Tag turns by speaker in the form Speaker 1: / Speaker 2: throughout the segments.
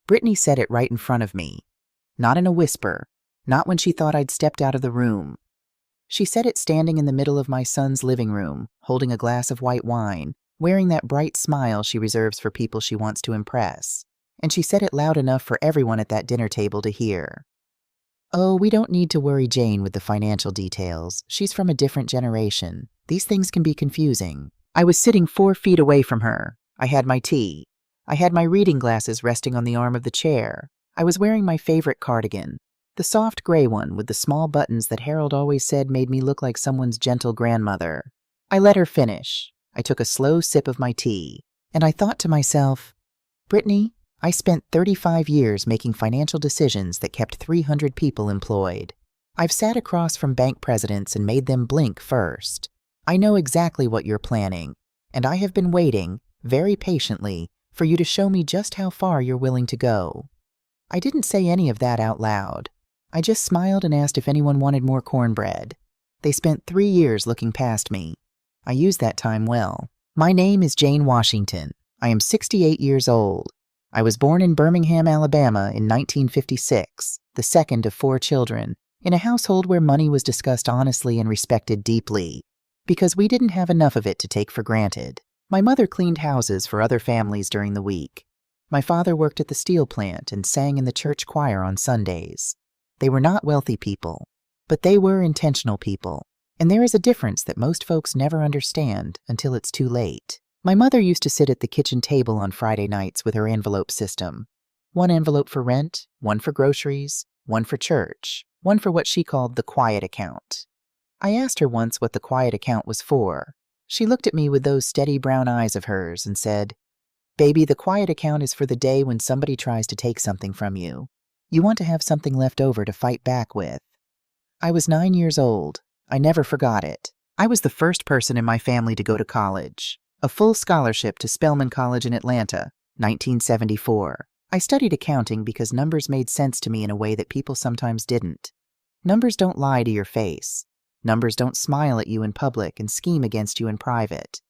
Speaker 1: Brittany said it right in front of me. Not in a whisper, not when she thought I'd stepped out of the room. She said it standing in the middle of my son's living room, holding a glass of white wine, wearing that bright smile she reserves for people she wants to impress. And she said it loud enough for everyone at that dinner table to hear. Oh, we don't need to worry Jane with the financial details. She's from a different generation. These things can be confusing. I was sitting 4 feet away from her. I had my tea. I had my reading glasses resting on the arm of the chair. I was wearing my favorite cardigan, the soft gray one with the small buttons that Harold always said made me look like someone's gentle grandmother. I let her finish. I took a slow sip of my tea, and I thought to myself, Brittany, I spent 35 years making financial decisions that kept 300 people employed. I've sat across from bank presidents and made them blink first. I know exactly what you're planning, and I have been waiting, very patiently, for you to show me just how far you're willing to go. I didn't say any of that out loud. I just smiled and asked if anyone wanted more cornbread. They spent 3 years looking past me. I used that time well. My name is Jane Washington. I am 68 years old. I was born in Birmingham, Alabama in 1956, the second of 4 children, in a household where money was discussed honestly and respected deeply, because we didn't have enough of it to take for granted. My mother cleaned houses for other families during the week. My father worked at the steel plant and sang in the church choir on Sundays. They were not wealthy people, but they were intentional people. And there is a difference that most folks never understand until it's too late. My mother used to sit at the kitchen table on Friday nights with her envelope system. 1 envelope for rent, 1 for groceries, 1 for church, 1 for what she called the quiet account. I asked her once what the quiet account was for. She looked at me with those steady brown eyes of hers and said, Baby, the quiet account is for the day when somebody tries to take something from you. You want to have something left over to fight back with. I was 9 years old. I never forgot it. I was the first person in my family to go to college. A full scholarship to Spelman College in Atlanta, 1974. I studied accounting because numbers made sense to me in a way that people sometimes didn't. Numbers don't lie to your face. Numbers don't smile at you in public and scheme against you in private.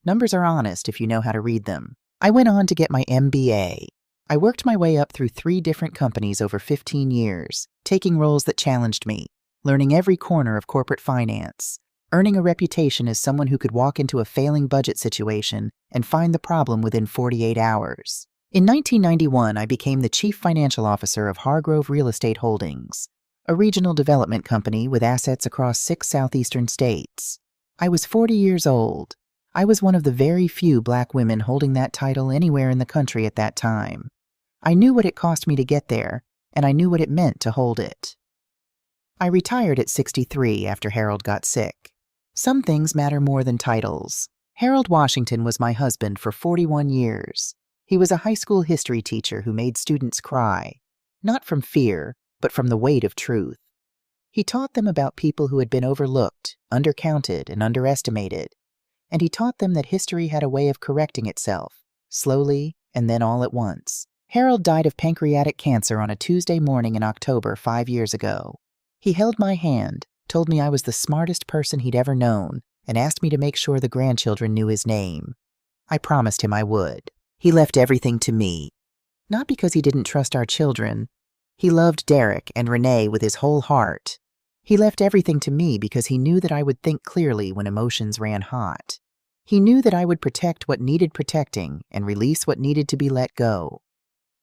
Speaker 1: Numbers are honest if you know how to read them. I went on to get my MBA. I worked my way up through 3 different companies over 15 years, taking roles that challenged me, learning every corner of corporate finance, earning a reputation as someone who could walk into a failing budget situation and find the problem within 48 hours. In 1991, I became the Chief Financial Officer of Hargrove Real Estate Holdings, a regional development company with assets across 6 southeastern states. I was 40 years old. I was one of the very few Black women holding that title anywhere in the country at that time. I knew what it cost me to get there, and I knew what it meant to hold it. I retired at 63 after Harold got sick. Some things matter more than titles. Harold Washington was my husband for 41 years. He was a high school history teacher who made students cry, not from fear, but from the weight of truth. He taught them about people who had been overlooked, undercounted, and underestimated. And he taught them that history had a way of correcting itself, slowly and then all at once. Harold died of pancreatic cancer on a Tuesday morning in October 5 years ago. He held my hand, told me I was the smartest person he'd ever known, and asked me to make sure the grandchildren knew his name. I promised him I would. He left everything to me. Not because he didn't trust our children. He loved Derek and Renee with his whole heart. He left everything to me because he knew that I would think clearly when emotions ran hot. He knew that I would protect what needed protecting and release what needed to be let go.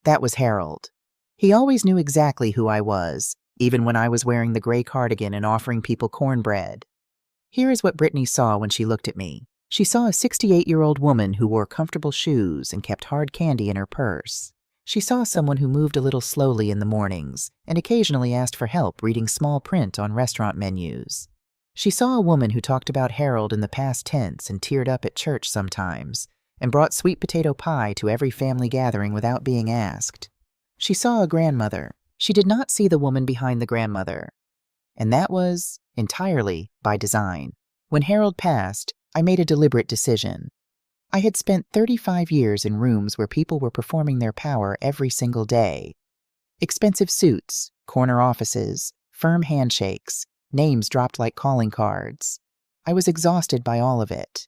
Speaker 1: That was Harold. He always knew exactly who I was, even when I was wearing the gray cardigan and offering people cornbread. Here is what Brittany saw when she looked at me. She saw a 68-year-old woman who wore comfortable shoes and kept hard candy in her purse. She saw someone who moved a little slowly in the mornings and occasionally asked for help reading small print on restaurant menus. She saw a woman who talked about Harold in the past tense and teared up at church sometimes, and brought sweet potato pie to every family gathering without being asked. She saw a grandmother. She did not see the woman behind the grandmother. And that was entirely by design. When Harold passed, I made a deliberate decision. I had spent 35 years in rooms where people were performing their power every single day. Expensive suits, corner offices, firm handshakes, names dropped like calling cards. I was exhausted by all of it.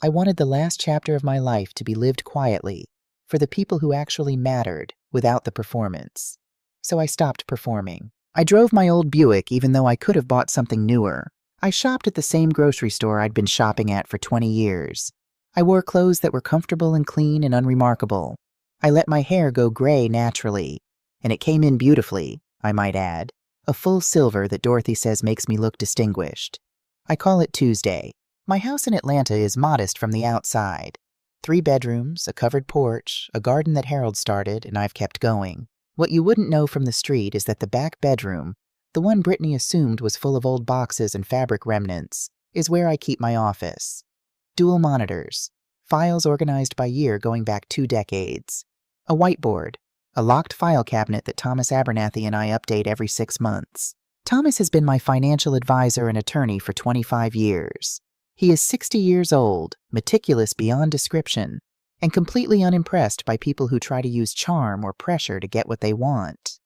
Speaker 1: I wanted the last chapter of my life to be lived quietly, for the people who actually mattered, without the performance. So I stopped performing. I drove my old Buick even though I could have bought something newer. I shopped at the same grocery store I'd been shopping at for 20 years. I wore clothes that were comfortable and clean and unremarkable. I let my hair go gray naturally, and it came in beautifully, I might add, a full silver that Dorothy says makes me look distinguished. I call it Tuesday. My house in Atlanta is modest from the outside. 3 bedrooms, a covered porch, a garden that Harold started, and I've kept going. What you wouldn't know from the street is that the back bedroom, the one Brittany assumed was full of old boxes and fabric remnants, is where I keep my office. Dual monitors, files organized by year going back 2 decades, a whiteboard, a locked file cabinet that Thomas Abernathy and I update every 6 months. Thomas has been my financial advisor and attorney for 25 years. He is 60 years old, meticulous beyond description, and completely unimpressed by people who try to use charm or pressure to get what they want.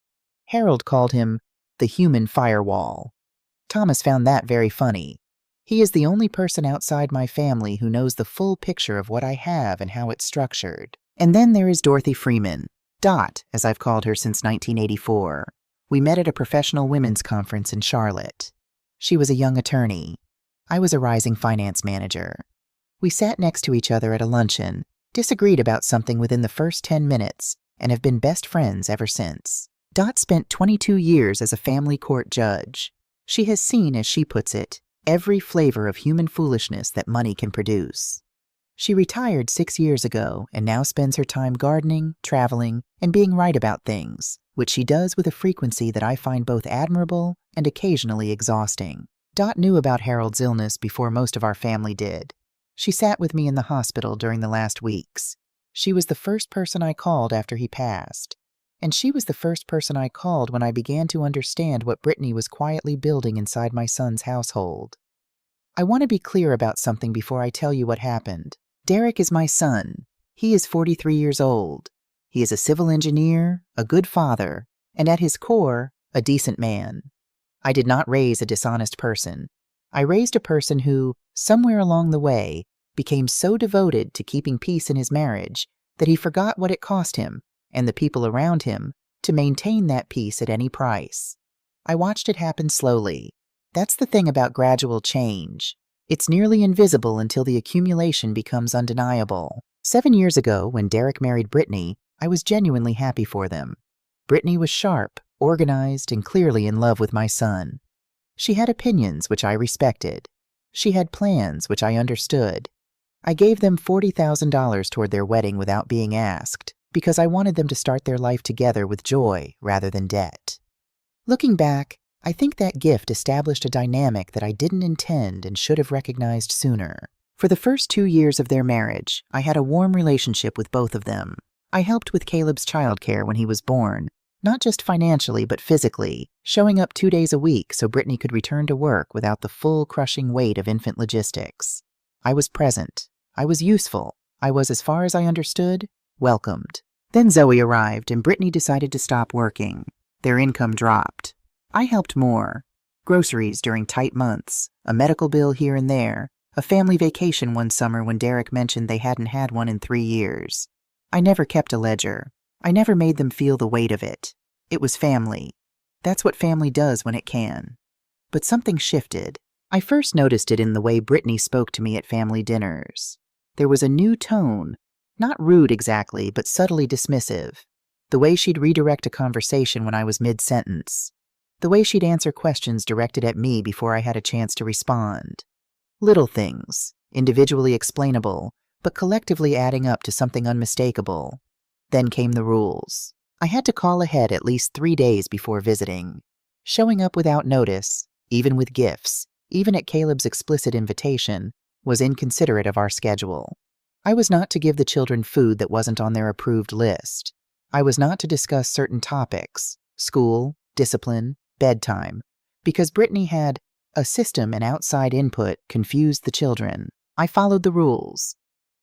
Speaker 1: Harold called him the human firewall. Thomas found that very funny. He is the only person outside my family who knows the full picture of what I have and how it's structured. And then there is Dorothy Freeman, Dot, as I've called her since 1984. We met at a professional women's conference in Charlotte. She was a young attorney. I was a rising finance manager. We sat next to each other at a luncheon, disagreed about something within the first 10 minutes, and have been best friends ever since. Dot spent 22 years as a family court judge. She has seen, as she puts it, every flavor of human foolishness that money can produce. She retired 6 years ago and now spends her time gardening, traveling, and being right about things, which she does with a frequency that I find both admirable and occasionally exhausting. Dot knew about Harold's illness before most of our family did. She sat with me in the hospital during the last weeks. She was the first person I called after he passed. And she was the first person I called when I began to understand what Brittany was quietly building inside my son's household. I want to be clear about something before I tell you what happened. Derek is my son. He is 43 years old. He is a civil engineer, a good father, and at his core, a decent man. I did not raise a dishonest person. I raised a person who, somewhere along the way, became so devoted to keeping peace in his marriage that he forgot what it cost him, and the people around him, to maintain that peace at any price. I watched it happen slowly. That's the thing about gradual change. It's nearly invisible until the accumulation becomes undeniable. 7 years ago, when Derek married Brittany, I was genuinely happy for them. Brittany was sharp, organized, and clearly in love with my son. She had opinions, which I respected. She had plans, which I understood. I gave them $40,000 toward their wedding without being asked, because I wanted them to start their life together with joy rather than debt. Looking back, I think that gift established a dynamic that I didn't intend and should have recognized sooner. For the first 2 years of their marriage, I had a warm relationship with both of them. I helped with Caleb's childcare when he was born, not just financially but physically, showing up 2 days a week so Brittany could return to work without the full crushing weight of infant logistics. I was present. I was useful. I was, as far as I understood, welcomed. Then Zoe arrived and Brittany decided to stop working. Their income dropped. I helped more. Groceries during tight months, a medical bill here and there, a family vacation one summer when Derek mentioned they hadn't had one in 3 years. I never kept a ledger. I never made them feel the weight of it. It was family. That's what family does when it can. But something shifted. I first noticed it in the way Brittany spoke to me at family dinners. There was a new tone, not rude exactly, but subtly dismissive. The way she'd redirect a conversation when I was mid-sentence. The way she'd answer questions directed at me before I had a chance to respond. Little things, individually explainable, but collectively adding up to something unmistakable. Then came the rules. I had to call ahead at least 3 days before visiting. Showing up without notice, even with gifts, even at Caleb's explicit invitation, was inconsiderate of our schedule. I was not to give the children food that wasn't on their approved list. I was not to discuss certain topics, school, discipline, bedtime, because Brittany had a system and outside input confused the children. I followed the rules,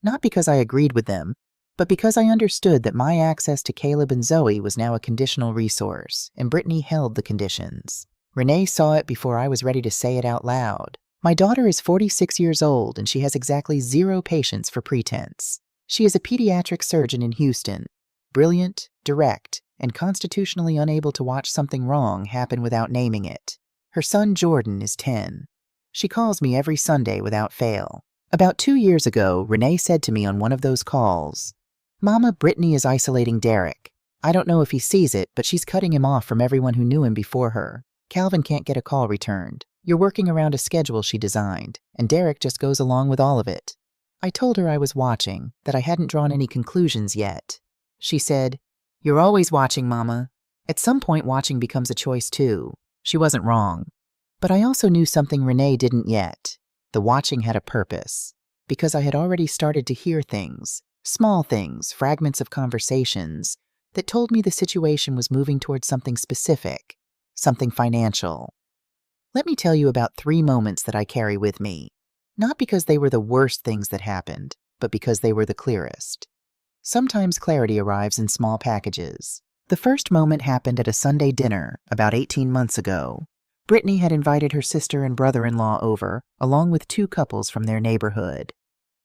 Speaker 1: not because I agreed with them, but because I understood that my access to Caleb and Zoe was now a conditional resource, and Brittany held the conditions. Renee saw it before I was ready to say it out loud. My daughter is 46 years old, and she has exactly 0 patience for pretense. She is a pediatric surgeon in Houston. Brilliant, direct, and constitutionally unable to watch something wrong happen without naming it. Her son Jordan is 10. She calls me every Sunday without fail. About 2 years ago, Renee said to me on one of those calls, "Mama, Brittany is isolating Derek. I don't know if he sees it, but she's cutting him off from everyone who knew him before her. Calvin can't get a call returned. You're working around a schedule she designed, and Derek just goes along with all of it." I told her I was watching, that I hadn't drawn any conclusions yet. She said, "You're always watching, Mama. At some point, watching becomes a choice too." She wasn't wrong. But I also knew something Renee didn't yet. The watching had a purpose, because I had already started to hear things, small things, fragments of conversations, that told me the situation was moving towards something specific, something financial. Let me tell you about 3 moments that I carry with me, not because they were the worst things that happened, but because they were the clearest. Sometimes clarity arrives in small packages. The first moment happened at a Sunday dinner about 18 months ago. Brittany had invited her sister and brother-in-law over, along with 2 couples from their neighborhood.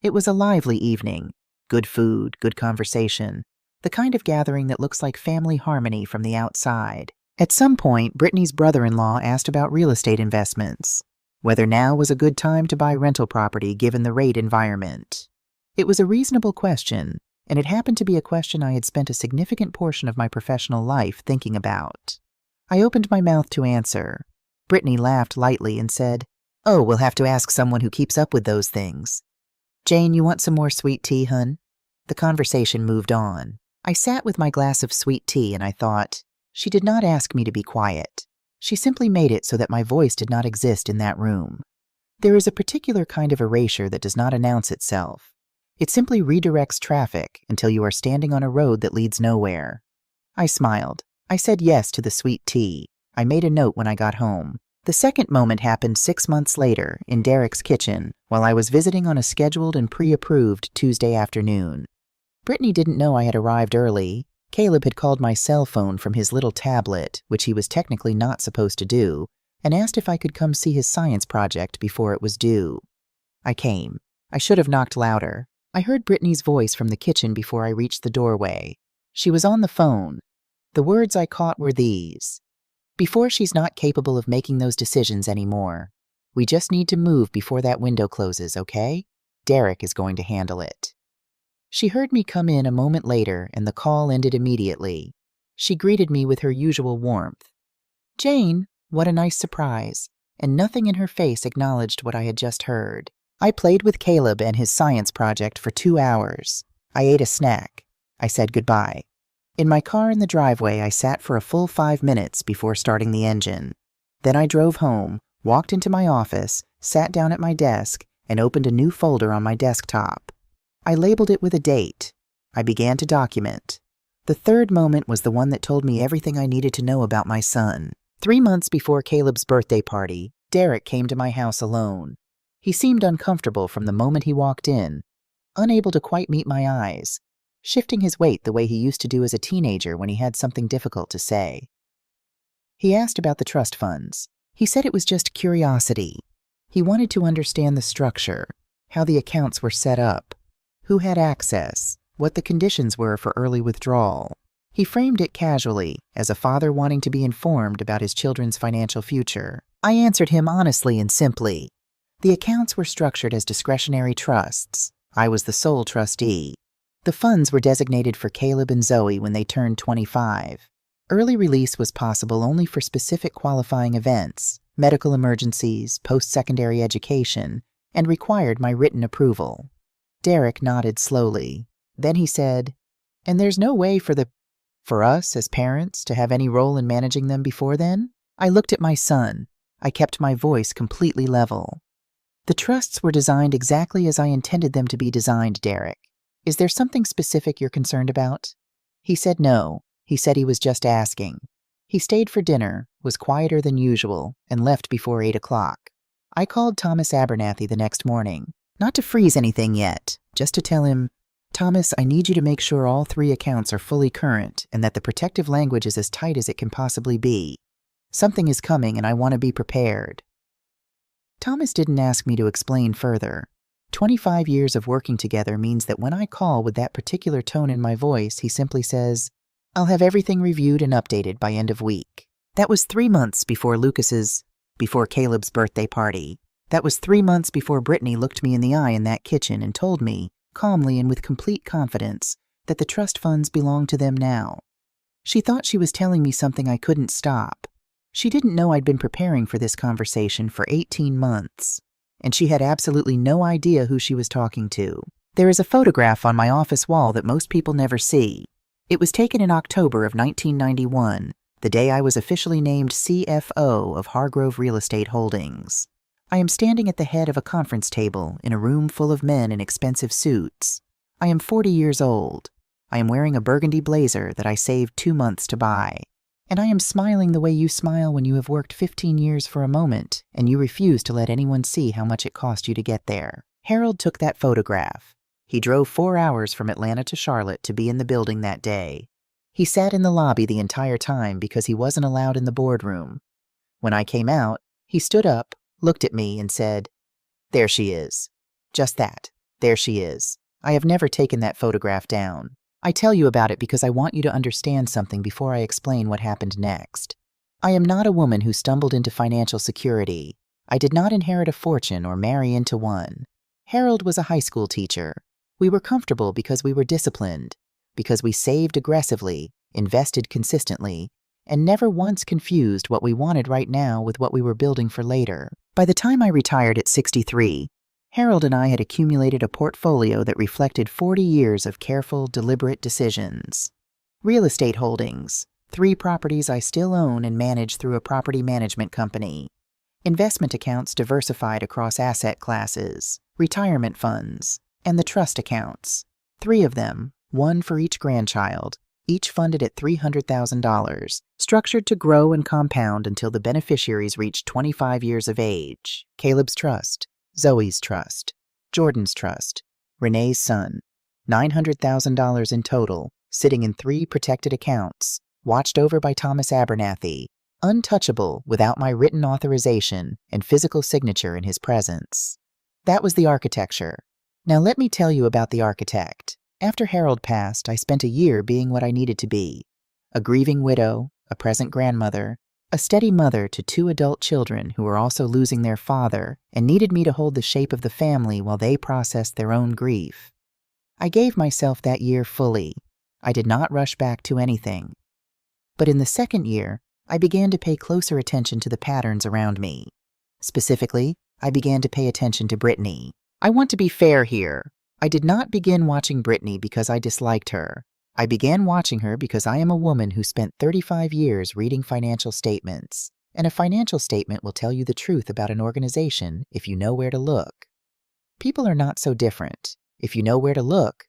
Speaker 1: It was a lively evening. Good food, good conversation, the kind of gathering that looks like family harmony from the outside. At some point, Brittany's brother-in-law asked about real estate investments, whether now was a good time to buy rental property given the rate environment. It was a reasonable question, and it happened to be a question I had spent a significant portion of my professional life thinking about. I opened my mouth to answer. Brittany laughed lightly and said, "Oh, we'll have to ask someone who keeps up with those things. Jane, you want some more sweet tea, hun?" The conversation moved on. I sat with my glass of sweet tea and I thought, she did not ask me to be quiet. She simply made it so that my voice did not exist in that room. There is a particular kind of erasure that does not announce itself. It simply redirects traffic until you are standing on a road that leads nowhere. I smiled. I said yes to the sweet tea. I made a note when I got home. The second moment happened 6 months later in Derek's kitchen while I was visiting on a scheduled and pre-approved Tuesday afternoon. Brittany didn't know I had arrived early. Caleb had called my cell phone from his little tablet, which he was technically not supposed to do, and asked if I could come see his science project before it was due. I came. I should have knocked louder. I heard Brittany's voice from the kitchen before I reached the doorway. She was on the phone. The words I caught were these: "Before she's not capable of making those decisions anymore. We just need to move before that window closes, okay? Derek is going to handle it." She heard me come in a moment later and the call ended immediately. She greeted me with her usual warmth. "Jane, what a nice surprise," and nothing in her face acknowledged what I had just heard. I played with Caleb and his science project for 2 hours. I ate a snack. I said goodbye. In my car in the driveway, I sat for a full 5 minutes before starting the engine. Then I drove home, walked into my office, sat down at my desk, and opened a new folder on my desktop. I labeled it with a date. I began to document. The third moment was the one that told me everything I needed to know about my son. 3 months before Caleb's birthday party, Derek came to my house alone. He seemed uncomfortable from the moment he walked in, unable to quite meet my eyes, shifting his weight the way he used to do as a teenager when he had something difficult to say. He asked about the trust funds. He said it was just curiosity. He wanted to understand the structure, how the accounts were set up, who had access, what the conditions were for early withdrawal. He framed it casually, as a father wanting to be informed about his children's financial future. I answered him honestly and simply. The accounts were structured as discretionary trusts. I was the sole trustee. The funds were designated for Caleb and Zoe when they turned 25. Early release was possible only for specific qualifying events, medical emergencies, post-secondary education, and required my written approval. Derek nodded slowly. Then he said, "And there's no way for us as parents to have any role in managing them before then?" I looked at my son. I kept my voice completely level. "The trusts were designed exactly as I intended them to be designed, Derek. Is there something specific you're concerned about?" He said no. He said he was just asking. He stayed for dinner, was quieter than usual, and left before 8 o'clock. I called Thomas Abernathy the next morning, not to freeze anything yet, just to tell him, "Thomas, I need you to make sure all 3 accounts are fully current and that the protective language is as tight as it can possibly be. Something is coming and I want to be prepared." Thomas didn't ask me to explain further. 25 years of working together means that when I call with that particular tone in my voice, he simply says, "I'll have everything reviewed and updated by end of week." That was 3 months before Caleb's birthday party. That was 3 months before Brittany looked me in the eye in that kitchen and told me, calmly and with complete confidence, that the trust funds belonged to them now. She thought she was telling me something I couldn't stop. She didn't know I'd been preparing for this conversation for 18 months. And she had absolutely no idea who she was talking to. There is a photograph on my office wall that most people never see. It was taken in October of 1991, the day I was officially named CFO of Hargrove Real Estate Holdings. I am standing at the head of a conference table in a room full of men in expensive suits. I am 40 years old. I am wearing a burgundy blazer that I saved 2 months to buy. And I am smiling the way you smile when you have worked 15 years for a moment and you refuse to let anyone see how much it cost you to get there. Harold took that photograph. He drove 4 hours from Atlanta to Charlotte to be in the building that day. He sat in the lobby the entire time because he wasn't allowed in the boardroom. When I came out, he stood up, looked at me, and said, "There she is." Just that. There she is. I have never taken that photograph down. I tell you about it because I want you to understand something before I explain what happened next. I am not a woman who stumbled into financial security. I did not inherit a fortune or marry into one. Harold was a high school teacher. We were comfortable because we were disciplined, because we saved aggressively, invested consistently, and never once confused what we wanted right now with what we were building for later. By the time I retired at 63, Harold and I had accumulated a portfolio that reflected 40 years of careful, deliberate decisions. Real estate holdings, 3 properties I still own and manage through a property management company. Investment accounts diversified across asset classes, retirement funds, and the trust accounts. 3 of them, 1 for each grandchild, each funded at $300,000, structured to grow and compound until the beneficiaries reached 25 years of age. Caleb's trust, Zoe's trust, Jordan's trust, Renee's son, $900,000 in total, sitting in 3 protected accounts, watched over by Thomas Abernathy, untouchable without my written authorization and physical signature in his presence. That was the architecture. Now let me tell you about the architect. After Harold passed, I spent a year being what I needed to be: a grieving widow, a present grandmother, a steady mother to 2 adult children who were also losing their father and needed me to hold the shape of the family while they processed their own grief. I gave myself that year fully. I did not rush back to anything. But in the second year, I began to pay closer attention to the patterns around me. Specifically, I began to pay attention to Brittany. I want to be fair here. I did not begin watching Brittany because I disliked her. I began watching her because I am a woman who spent 35 years reading financial statements, and a financial statement will tell you the truth about an organization if you know where to look. People are not so different. If you know where to look,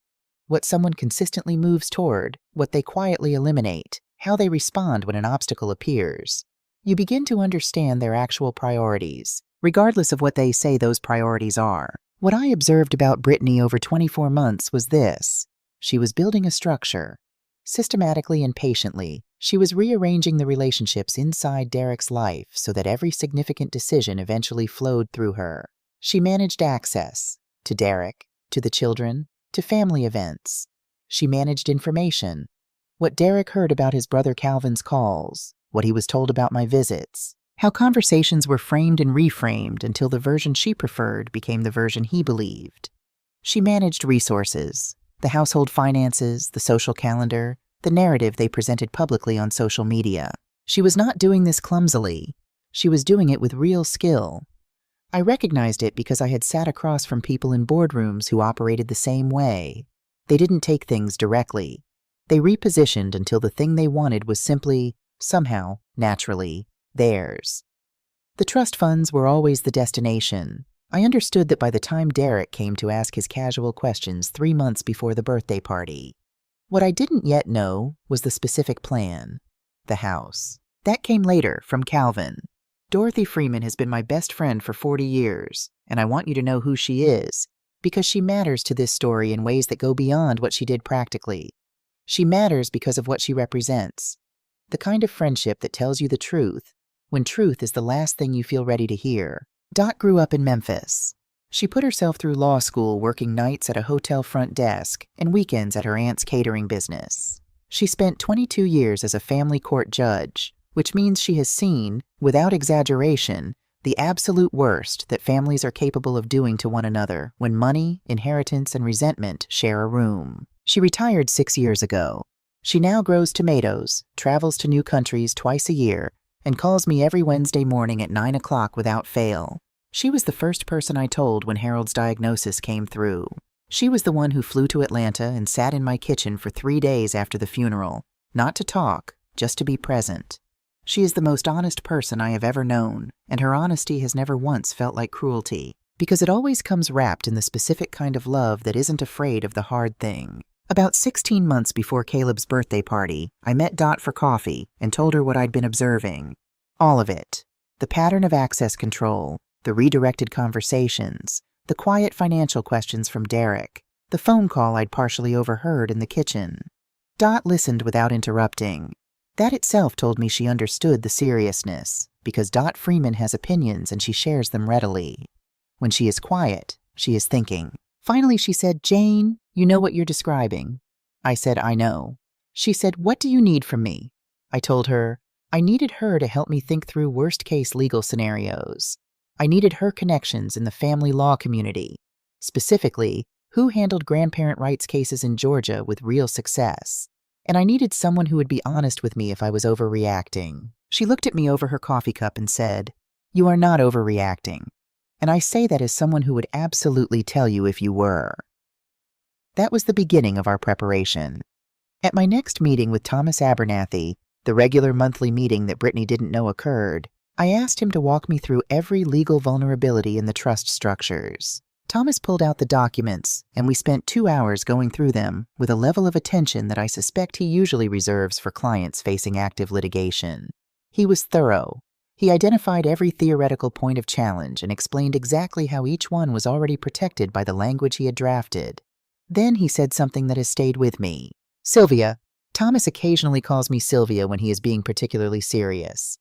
Speaker 1: what someone consistently moves toward, what they quietly eliminate, how they respond when an obstacle appears, you begin to understand their actual priorities, regardless of what they say those priorities are. What I observed about Brittany over 24 months was this. She was building a structure. Systematically and patiently, she was rearranging the relationships inside Derek's life so that every significant decision eventually flowed through her. She managed access to Derek, to the children, to family events. She managed information. What Derek heard about his brother Calvin's calls, what he was told about my visits, how conversations were framed and reframed until the version she preferred became the version he believed. She managed resources, the household finances, the social calendar, the narrative they presented publicly on social media. She was not doing this clumsily. She was doing it with real skill. I recognized it because I had sat across from people in boardrooms who operated the same way. They didn't take things directly. They repositioned until the thing they wanted was simply, somehow, naturally, theirs. The trust funds were always the destination. I understood that by the time Derek came to ask his casual questions 3 months before the birthday party. What I didn't yet know was the specific plan, the house. That came later, from Calvin. Dorothy Freeman has been my best friend for 40 years, and I want you to know who she is, because she matters to this story in ways that go beyond what she did practically. She matters because of what she represents. The kind of friendship that tells you the truth, when truth is the last thing you feel ready to hear. Dot grew up in Memphis. She put herself through law school working nights at a hotel front desk and weekends at her aunt's catering business. She spent 22 years as a family court judge, which means she has seen, without exaggeration, the absolute worst that families are capable of doing to one another when money, inheritance, and resentment share a room. She retired 6 years ago. She now grows tomatoes, travels to new countries twice a year, and calls me every Wednesday morning at 9 o'clock without fail. She was the first person I told when Harold's diagnosis came through. She was the one who flew to Atlanta and sat in my kitchen for 3 days after the funeral, not to talk, just to be present. She is the most honest person I have ever known, and her honesty has never once felt like cruelty, because it always comes wrapped in the specific kind of love that isn't afraid of the hard thing. About 16 months before Caleb's birthday party, I met Dot for coffee and told her what I'd been observing. All of it. The pattern of access control, the redirected conversations, the quiet financial questions from Derek, the phone call I'd partially overheard in the kitchen. Dot listened without interrupting. That itself told me she understood the seriousness, because Dot Freeman has opinions and she shares them readily. When she is quiet, she is thinking. Finally, she said, "Jane, you know what you're describing." I said, "I know." She said, "What do you need from me?" I told her, I needed her to help me think through worst-case legal scenarios. I needed her connections in the family law community. Specifically, who handled grandparent rights cases in Georgia with real success. And I needed someone who would be honest with me if I was overreacting. She looked at me over her coffee cup and said, "You are not overreacting." And I say that as someone who would absolutely tell you if you were. That was the beginning of our preparation. At my next meeting with Thomas Abernathy, the regular monthly meeting that Brittany didn't know occurred, I asked him to walk me through every legal vulnerability in the trust structures. Thomas pulled out the documents, and we spent 2 hours going through them with a level of attention that I suspect he usually reserves for clients facing active litigation. He was thorough. He identified every theoretical point of challenge and explained exactly how each one was already protected by the language he had drafted. Then he said something that has stayed with me. "Sylvia." Thomas occasionally calls me Sylvia when he is being particularly serious.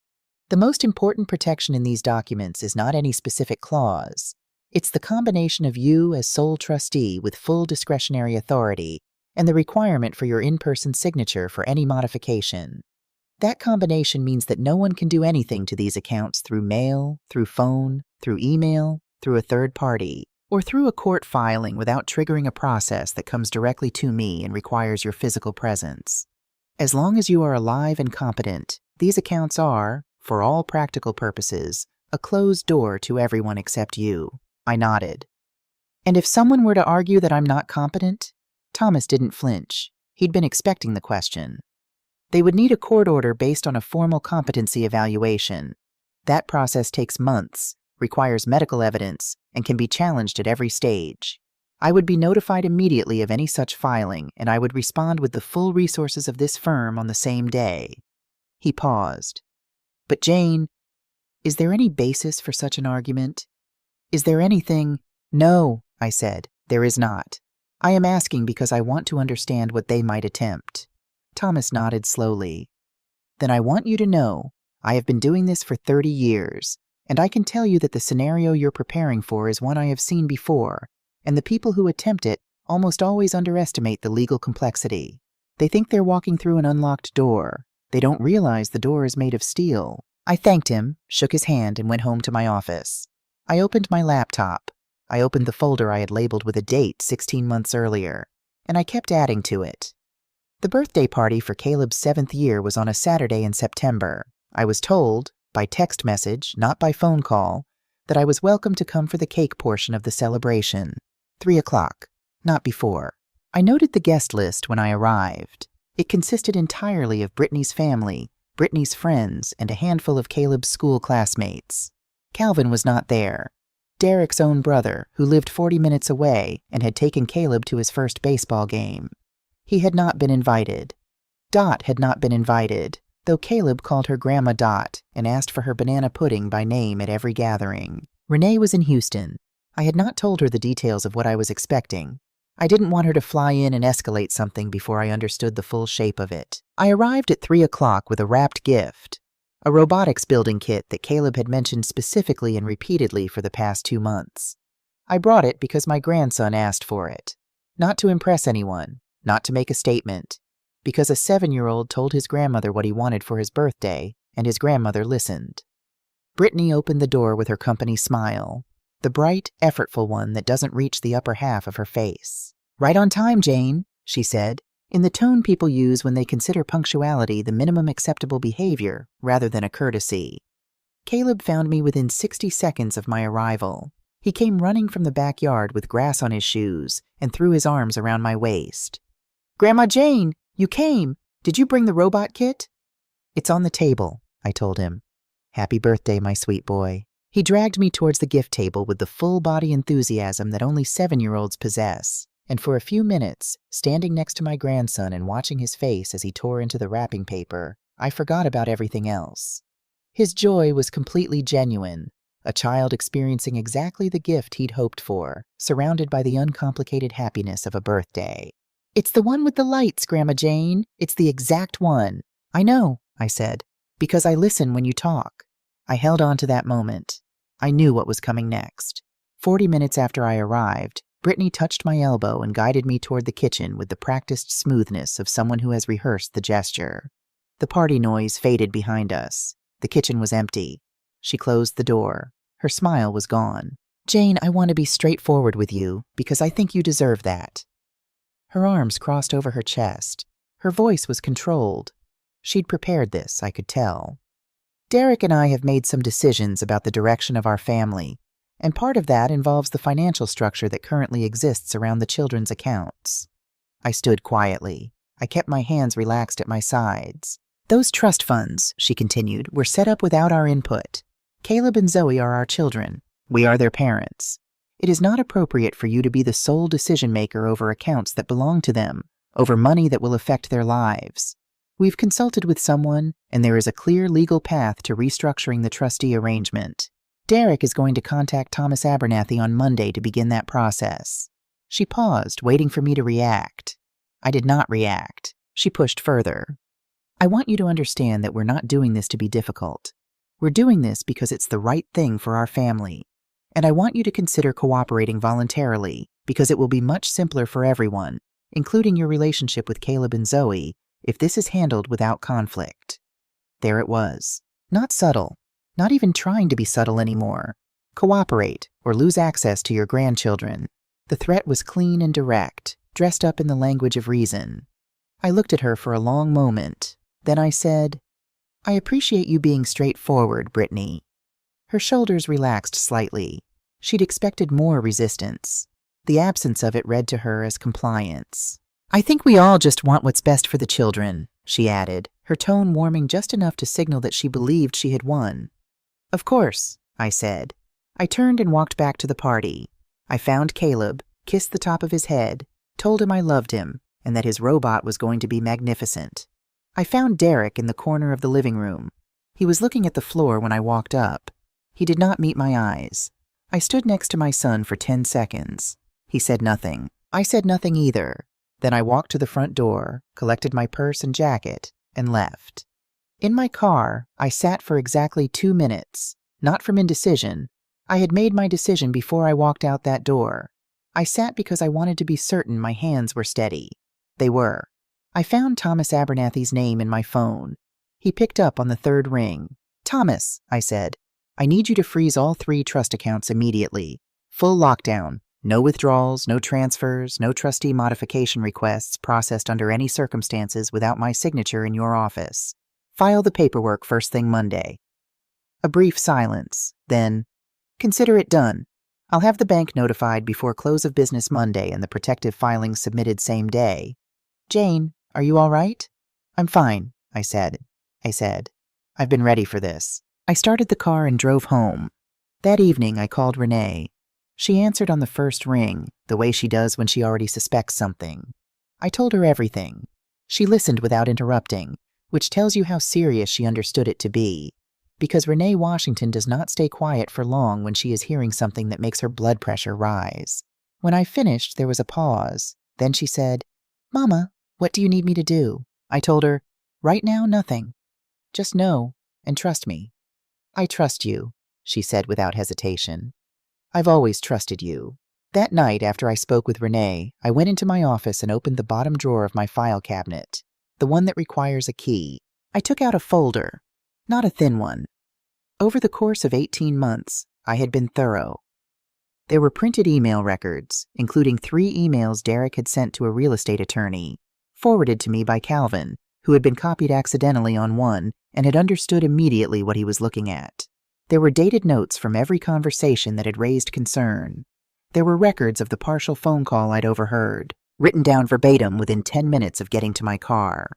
Speaker 1: "The most important protection in these documents is not any specific clause. It's the combination of you as sole trustee with full discretionary authority and the requirement for your in-person signature for any modification. That combination means that no one can do anything to these accounts through mail, through phone, through email, through a third party, or through a court filing without triggering a process that comes directly to me and requires your physical presence. As long as you are alive and competent, these accounts are, for all practical purposes, a closed door to everyone except you." I nodded. "And if someone were to argue that I'm not competent?" Thomas didn't flinch. He'd been expecting the question. "They would need a court order based on a formal competency evaluation. That process takes months, requires medical evidence, and can be challenged at every stage. I would be notified immediately of any such filing, and I would respond with the full resources of this firm on the same day." He paused. "But Jane, is there any basis for such an argument? Is there anything—" "No," I said, "there is not. I am asking because I want to understand what they might attempt." Thomas nodded slowly. "Then I want you to know, I have been doing this for 30 years, and I can tell you that the scenario you're preparing for is one I have seen before, and the people who attempt it almost always underestimate the legal complexity. They think they're walking through an unlocked door. They don't realize the door is made of steel." I thanked him, shook his hand, and went home to my office. I opened my laptop. I opened the folder I had labeled with a date 16 months earlier, and I kept adding to it. The birthday party for Caleb's 7th year was on a Saturday in September. I was told, by text message, not by phone call, that I was welcome to come for the cake portion of the celebration. 3 o'clock, not before. I noted the guest list when I arrived. It consisted entirely of Brittany's family, Brittany's friends, and a handful of Caleb's school classmates. Calvin was not there. Derek's own brother, who lived 40 minutes away and had taken Caleb to his first baseball game. He had not been invited. Dot had not been invited, though Caleb called her Grandma Dot and asked for her banana pudding by name at every gathering. Renee was in Houston. I had not told her the details of what I was expecting. I didn't want her to fly in and escalate something before I understood the full shape of it. I arrived at 3 o'clock with a wrapped gift, a robotics building kit that Caleb had mentioned specifically and repeatedly for the past 2 months. I brought it because my grandson asked for it. Not to impress anyone, not to make a statement. Because a 7-year-old told his grandmother what he wanted for his birthday, and his grandmother listened. Brittany opened the door with her company smile, the bright, effortful one that doesn't reach the upper half of her face. "Right on time, Jane," she said, in the tone people use when they consider punctuality the minimum acceptable behavior rather than a courtesy. Caleb found me within 60 seconds of my arrival. He came running from the backyard with grass on his shoes and threw his arms around my waist. "Grandma Jane, you came! Did you bring the robot kit?" "It's on the table," I told him. "Happy birthday, my sweet boy." He dragged me towards the gift table with the full-body enthusiasm that only 7-year-olds possess, and for a few minutes, standing next to my grandson and watching his face as he tore into the wrapping paper, I forgot about everything else. His joy was completely genuine, a child experiencing exactly the gift he'd hoped for, surrounded by the uncomplicated happiness of a birthday. "It's the one with the lights, Grandma Jane. It's the exact one." "I know," I said, "because I listen when you talk." I held on to that moment. I knew what was coming next. 40 minutes after I arrived, Brittany touched my elbow and guided me toward the kitchen with the practiced smoothness of someone who has rehearsed the gesture. The party noise faded behind us. The kitchen was empty. She closed the door. Her smile was gone. "Jane, I want to be straightforward with you because I think you deserve that." Her arms crossed over her chest. Her voice was controlled. She'd prepared this, I could tell. "Derek and I have made some decisions about the direction of our family, and part of that involves the financial structure that currently exists around the children's accounts." I stood quietly. I kept my hands relaxed at my sides. "Those trust funds," she continued, "were set up without our input. Caleb and Zoe are our children. We are their parents. It is not appropriate for you to be the sole decision-maker over accounts that belong to them, over money that will affect their lives. We've consulted with someone, and there is a clear legal path to restructuring the trustee arrangement. Derek is going to contact Thomas Abernathy on Monday to begin that process." She paused, waiting for me to react. I did not react. She pushed further. "I want you to understand that we're not doing this to be difficult. We're doing this because it's the right thing for our family. And I want you to consider cooperating voluntarily, because it will be much simpler for everyone, including your relationship with Caleb and Zoe, if this is handled without conflict." There it was. Not subtle. Not even trying to be subtle anymore. Cooperate, or lose access to your grandchildren. The threat was clean and direct, dressed up in the language of reason. I looked at her for a long moment. Then I said, "I appreciate you being straightforward, Brittany." Her shoulders relaxed slightly. She'd expected more resistance. The absence of it read to her as compliance. "I think we all just want what's best for the children," she added, her tone warming just enough to signal that she believed she had won. "Of course," I said. I turned and walked back to the party. I found Caleb, kissed the top of his head, told him I loved him, and that his robot was going to be magnificent. I found Derek in the corner of the living room. He was looking at the floor when I walked up. He did not meet my eyes. I stood next to my son for 10 seconds. He said nothing. I said nothing either. Then I walked to the front door, collected my purse and jacket, and left. In my car, I sat for exactly 2 minutes, not from indecision. I had made my decision before I walked out that door. I sat because I wanted to be certain my hands were steady. They were. I found Thomas Abernathy's name in my phone. He picked up on the 3rd ring. "Thomas," I said, "I need you to freeze all 3 trust accounts immediately. Full lockdown. No withdrawals, no transfers, no trustee modification requests processed under any circumstances without my signature in your office. File the paperwork first thing Monday." A brief silence. Then, "Consider it done. I'll have the bank notified before close of business Monday and the protective filings submitted same day. Jane, are you all right?" "I'm fine," I said. "I've been ready for this." I started the car and drove home. That evening, I called Renee. She answered on the first ring, the way she does when she already suspects something. I told her everything. She listened without interrupting, which tells you how serious she understood it to be, because Renee Washington does not stay quiet for long when she is hearing something that makes her blood pressure rise. When I finished, there was a pause. Then she said, "Mama, what do you need me to do?" I told her, "Right now, nothing. Just know and trust me." "I trust you," she said without hesitation. I've always trusted you. That night, after I spoke with Renee, I went into my office and opened the bottom drawer of my file cabinet, the one that requires a key. I took out a folder, not a thin one. Over the course of 18 months, I had been thorough. There were printed email records, including 3 emails Derek had sent to a real estate attorney, forwarded to me by Calvin, who had been copied accidentally on one and had understood immediately what he was looking at. There were dated notes from every conversation that had raised concern. There were records of the partial phone call I'd overheard, written down verbatim within 10 minutes of getting to my car.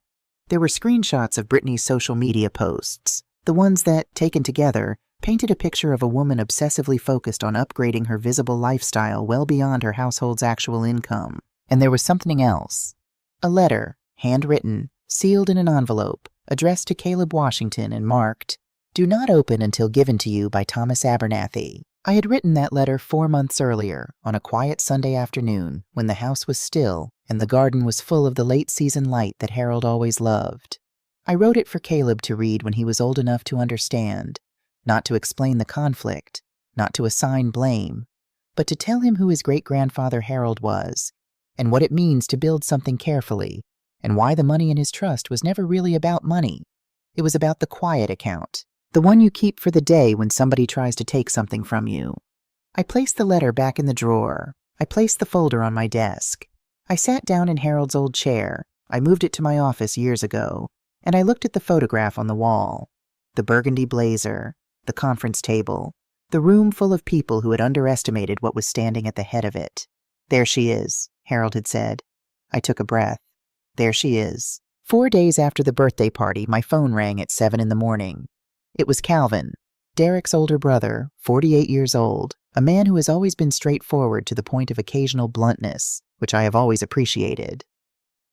Speaker 1: There were screenshots of Brittany's social media posts, the ones that, taken together, painted a picture of a woman obsessively focused on upgrading her visible lifestyle well beyond her household's actual income. And there was something else. A letter, handwritten, sealed in an envelope, addressed to Caleb Washington and marked, "Do not open until given to you by Thomas Abernathy." I had written that letter 4 months earlier, on a quiet Sunday afternoon, when the house was still and the garden was full of the late-season light that Harold always loved. I wrote it for Caleb to read when he was old enough to understand, not to explain the conflict, not to assign blame, but to tell him who his great-grandfather Harold was, and what it means to build something carefully, and why the money in his trust was never really about money. It was about the quiet account, the one you keep for the day when somebody tries to take something from you. I placed the letter back in the drawer. I placed the folder on my desk. I sat down in Harold's old chair. I moved it to my office years ago, and I looked at the photograph on the wall. The burgundy blazer, the conference table, the room full of people who had underestimated what was standing at the head of it. "There she is," Harold had said. I took a breath. There she is. 4 days after the birthday party, my phone rang at 7 in the morning. It was Calvin, Derek's older brother, 48 years old, a man who has always been straightforward to the point of occasional bluntness, which I have always appreciated.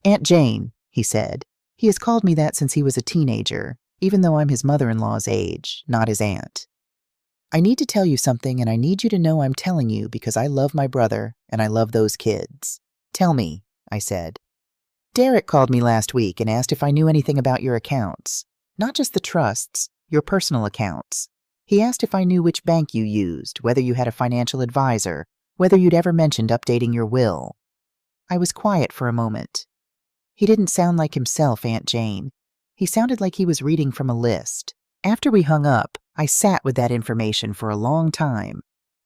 Speaker 1: "Aunt Jane," he said. He has called me that since he was a teenager, even though I'm his mother-in-law's age, not his aunt. "I need to tell you something, and I need you to know I'm telling you because I love my brother and I love those kids." "Tell me," I said. "Derek called me last week and asked if I knew anything about your accounts. Not just the trusts, your personal accounts. He asked if I knew which bank you used, whether you had a financial advisor, whether you'd ever mentioned updating your will." I was quiet for a moment. He didn't sound like himself, Aunt Jane. He sounded like he was reading from a list. After we hung up, I sat with that information for a long time,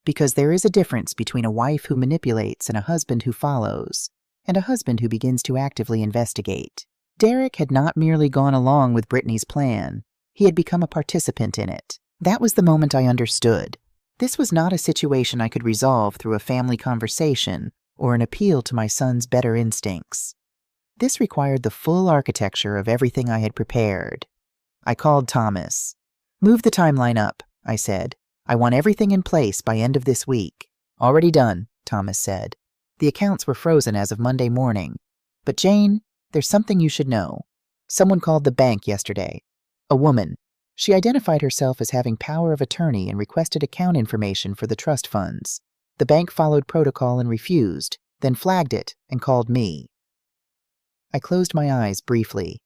Speaker 1: because there is a difference between a wife who manipulates and a husband who follows, and a husband who begins to actively investigate. Derek had not merely gone along with Brittany's plan. He had become a participant in it. That was the moment I understood. This was not a situation I could resolve through a family conversation or an appeal to my son's better instincts. This required the full architecture of everything I had prepared. I called Thomas. "Move the timeline up," I said. "I want everything in place by end of this week." "Already done," Thomas said. The accounts were frozen as of Monday morning. "But Jane, there's something you should know. Someone called the bank yesterday. A woman. She identified herself as having power of attorney and requested account information for the trust funds. The bank followed protocol and refused, then flagged it and called me." I closed my eyes briefly.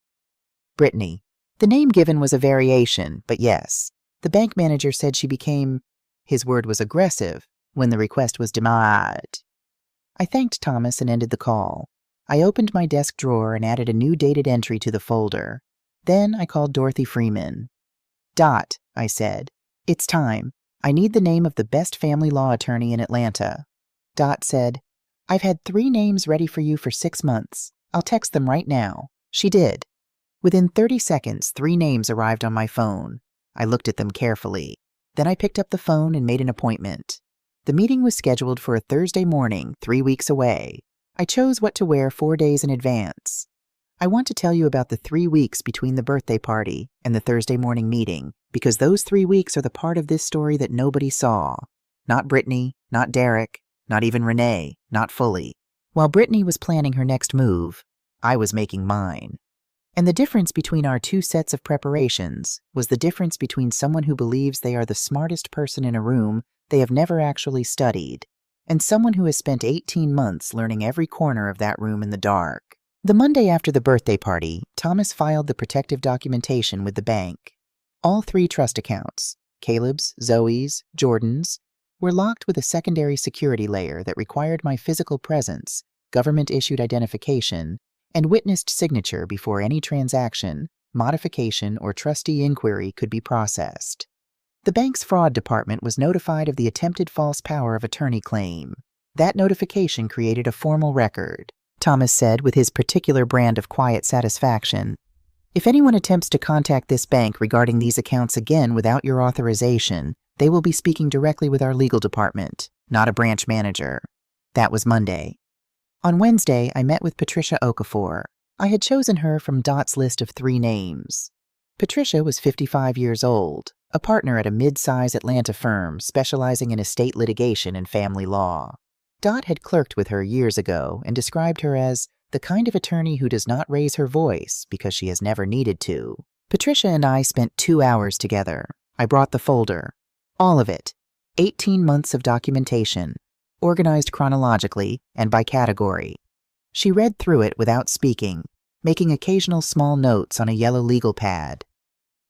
Speaker 1: Brittany. The name given was a variation, but yes. The bank manager said she became, his word was aggressive, when the request was denied. I thanked Thomas and ended the call. I opened my desk drawer and added a new dated entry to the folder. Then I called Dorothy Freeman. "Dot," I said. "It's time. I need the name of the best family law attorney in Atlanta." Dot said, "I've had 3 names ready for you for 6 months. I'll text them right now." She did. Within 30 seconds, 3 names arrived on my phone. I looked at them carefully. Then I picked up the phone and made an appointment. The meeting was scheduled for a Thursday morning, 3 weeks away. I chose what to wear 4 days in advance. I want to tell you about the 3 weeks between the birthday party and the Thursday morning meeting, because those 3 weeks are the part of this story that nobody saw. Not Brittany, not Derek, not even Renee, not fully. While Brittany was planning her next move, I was making mine. And the difference between our 2 sets of preparations was the difference between someone who believes they are the smartest person in a room they have never actually studied, and someone who has spent 18 months learning every corner of that room in the dark. The Monday after the birthday party, Thomas filed the protective documentation with the bank. All 3 trust accounts, Caleb's, Zoe's, Jordan's, were locked with a secondary security layer that required my physical presence, government-issued identification, and witnessed signature before any transaction, modification, or trustee inquiry could be processed. The bank's fraud department was notified of the attempted false power of attorney claim. That notification created a formal record, Thomas said with his particular brand of quiet satisfaction. If anyone attempts to contact this bank regarding these accounts again without your authorization, they will be speaking directly with our legal department, not a branch manager. That was Monday. On Wednesday, I met with Patricia Okafor. I had chosen her from Dot's list of 3 names. Patricia was 55 years old, a partner at a mid-size Atlanta firm specializing in estate litigation and family law. Dot had clerked with her years ago and described her as the kind of attorney who does not raise her voice because she has never needed to. Patricia and I spent 2 hours together. I brought the folder. All of it. 18 months of documentation, organized chronologically and by category. She read through it without speaking, making occasional small notes on a yellow legal pad.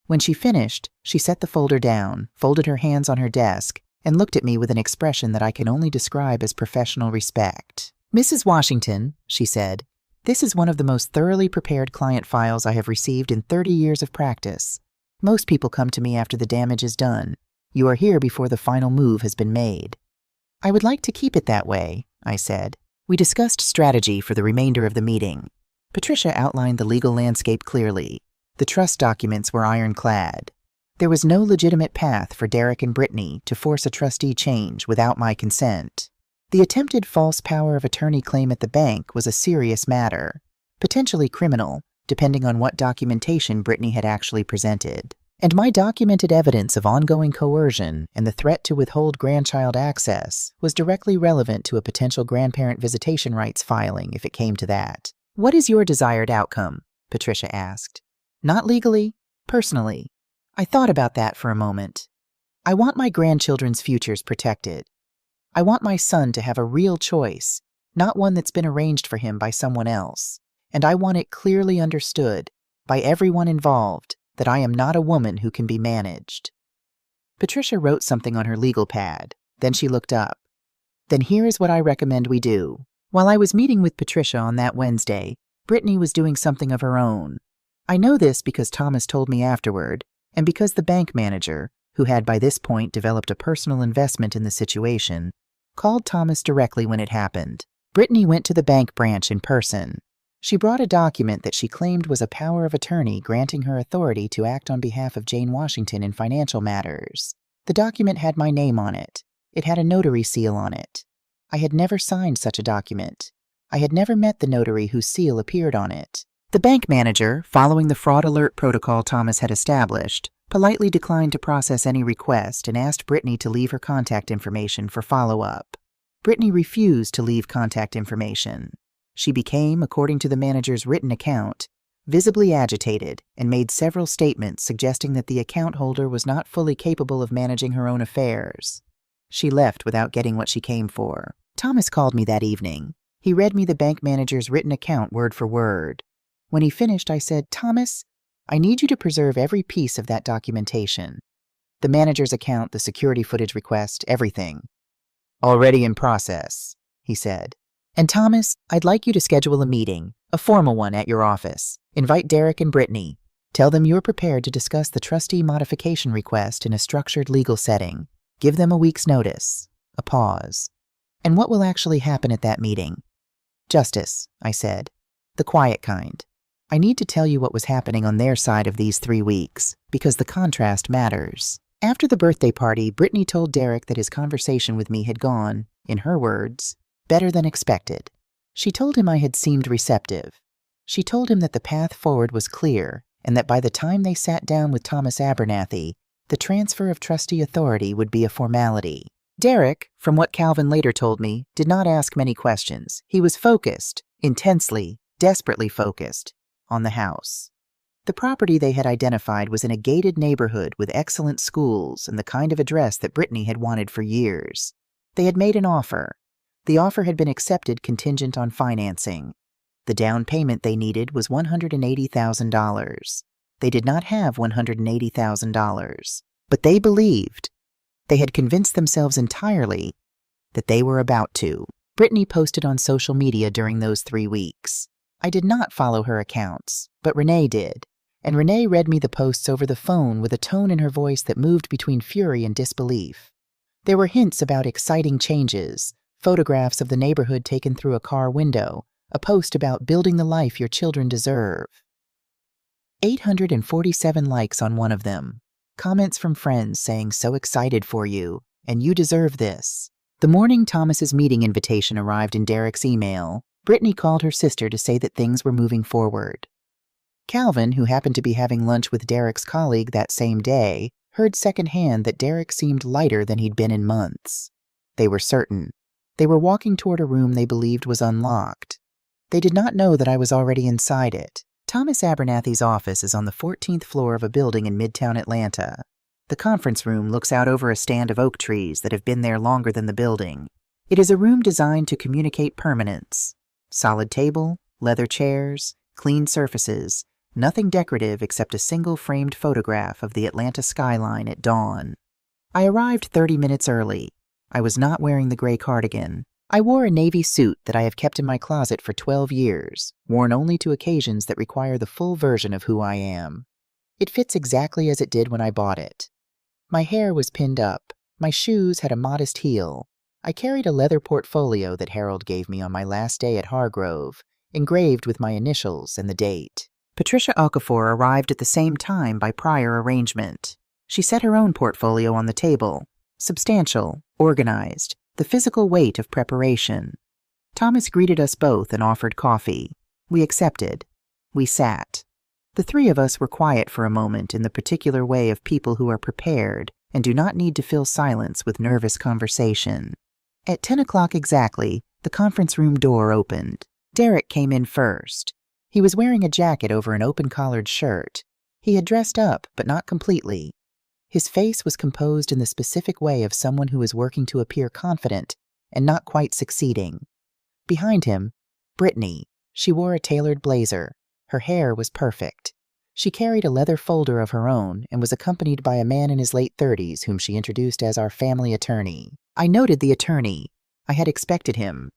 Speaker 1: When she finished, she set the folder down, folded her hands on her desk, and looked at me with an expression that I can only describe as professional respect. "Mrs. Washington," she said, "this is one of the most thoroughly prepared client files I have received in 30 years of practice. Most people come to me after the damage is done. You are here before the final move has been made." "I would like to keep it that way," I said. We discussed strategy for the remainder of the meeting. Patricia outlined the legal landscape clearly. The trust documents were ironclad. There was no legitimate path for Derek and Brittany to force a trustee change without my consent. The attempted false power of attorney claim at the bank was a serious matter, potentially criminal, depending on what documentation Brittany had actually presented. And my documented evidence of ongoing coercion and the threat to withhold grandchild access was directly relevant to a potential grandparent visitation rights filing if it came to that. "What is your desired outcome?" Patricia asked. "Not legally, personally." I thought about that for a moment. I want my grandchildren's futures protected. I want my son to have a real choice, not one that's been arranged for him by someone else. And I want it clearly understood, by everyone involved, that I am not a woman who can be managed. Patricia wrote something on her legal pad. Then she looked up. "Then here is what I recommend we do." While I was meeting with Patricia on that Wednesday, Brittany was doing something of her own. I know this because Thomas told me afterward, and because the bank manager, who had by this point developed a personal investment in the situation, called Thomas directly when it happened. Brittany went to the bank branch in person. She brought a document that she claimed was a power of attorney granting her authority to act on behalf of Jane Washington in financial matters. The document had my name on it. It had a notary seal on it. I had never signed such a document. I had never met the notary whose seal appeared on it. The bank manager, following the fraud alert protocol Thomas had established, politely declined to process any request and asked Brittany to leave her contact information for follow-up. Brittany refused to leave contact information. She became, according to the manager's written account, visibly agitated and made several statements suggesting that the account holder was not fully capable of managing her own affairs. She left without getting what she came for. Thomas called me that evening. He read me the bank manager's written account word for word. When he finished, I said, "Thomas, I need you to preserve every piece of that documentation. The manager's account, the security footage request, everything." "Already in process," he said. "And Thomas, I'd like you to schedule a meeting, a formal one at your office. Invite Derek and Brittany. Tell them you're prepared to discuss the trustee modification request in a structured legal setting. Give them a week's notice." A pause. "And what will actually happen at that meeting?" "Justice," I said. "The quiet kind. I need to tell you what was happening on their side of these 3 weeks, because the contrast matters." After the birthday party, Brittany told Derek that his conversation with me had gone, in her words, better than expected. She told him I had seemed receptive. She told him that the path forward was clear, and that by the time they sat down with Thomas Abernathy, the transfer of trustee authority would be a formality. Derek, from what Calvin later told me, did not ask many questions. He was focused, intensely, desperately focused, on the house. The property they had identified was in a gated neighborhood with excellent schools and the kind of address that Brittany had wanted for years. They had made an offer. The offer had been accepted contingent on financing. The down payment they needed was $180,000. They did not have $180,000, but they believed They had convinced themselves entirely that they were about to. Brittany posted on social media during those 3 weeks. I did not follow her accounts, but Renee did. And Renee read me the posts over the phone with a tone in her voice that moved between fury and disbelief. There were hints about exciting changes, photographs of the neighborhood taken through a car window, a post about building the life your children deserve. 847 likes on one of them. Comments from friends saying, "So excited for you," and "You deserve this." The morning Thomas's meeting invitation arrived in Derek's email, Brittany called her sister to say that things were moving forward. Calvin, who happened to be having lunch with Derek's colleague that same day, heard secondhand that Derek seemed lighter than he'd been in months. They were certain. They were walking toward a room they believed was unlocked. They did not know that I was already inside it. Thomas Abernathy's office is on the 14th floor of a building in Midtown Atlanta. The conference room looks out over a stand of oak trees that have been there longer than the building. It is a room designed to communicate permanence. Solid table, leather chairs, clean surfaces, nothing decorative except a single framed photograph of the Atlanta skyline at dawn. I arrived 30 minutes early. I was not wearing the gray cardigan. I wore a navy suit that I have kept in my closet for 12 years, worn only to occasions that require the full version of who I am. It fits exactly as it did when I bought it. My hair was pinned up. My shoes had a modest heel. I carried a leather portfolio that Harold gave me on my last day at Hargrove, engraved with my initials and the date. Patricia Okafor arrived at the same time by prior arrangement. She set her own portfolio on the table, substantial, organized, the physical weight of preparation. Thomas greeted us both and offered coffee. We accepted. We sat. The three of us were quiet for a moment in the particular way of people who are prepared and do not need to fill silence with nervous conversation. At 10 o'clock exactly, the conference room door opened. Derek came in first. He was wearing a jacket over an open-collared shirt. He had dressed up, but not completely. His face was composed in the specific way of someone who is working to appear confident and not quite succeeding. Behind him, Brittany. She wore a tailored blazer. Her hair was perfect. She carried a leather folder of her own and was accompanied by a man in his late 30s whom she introduced as our family attorney. I noted the attorney. I had expected him.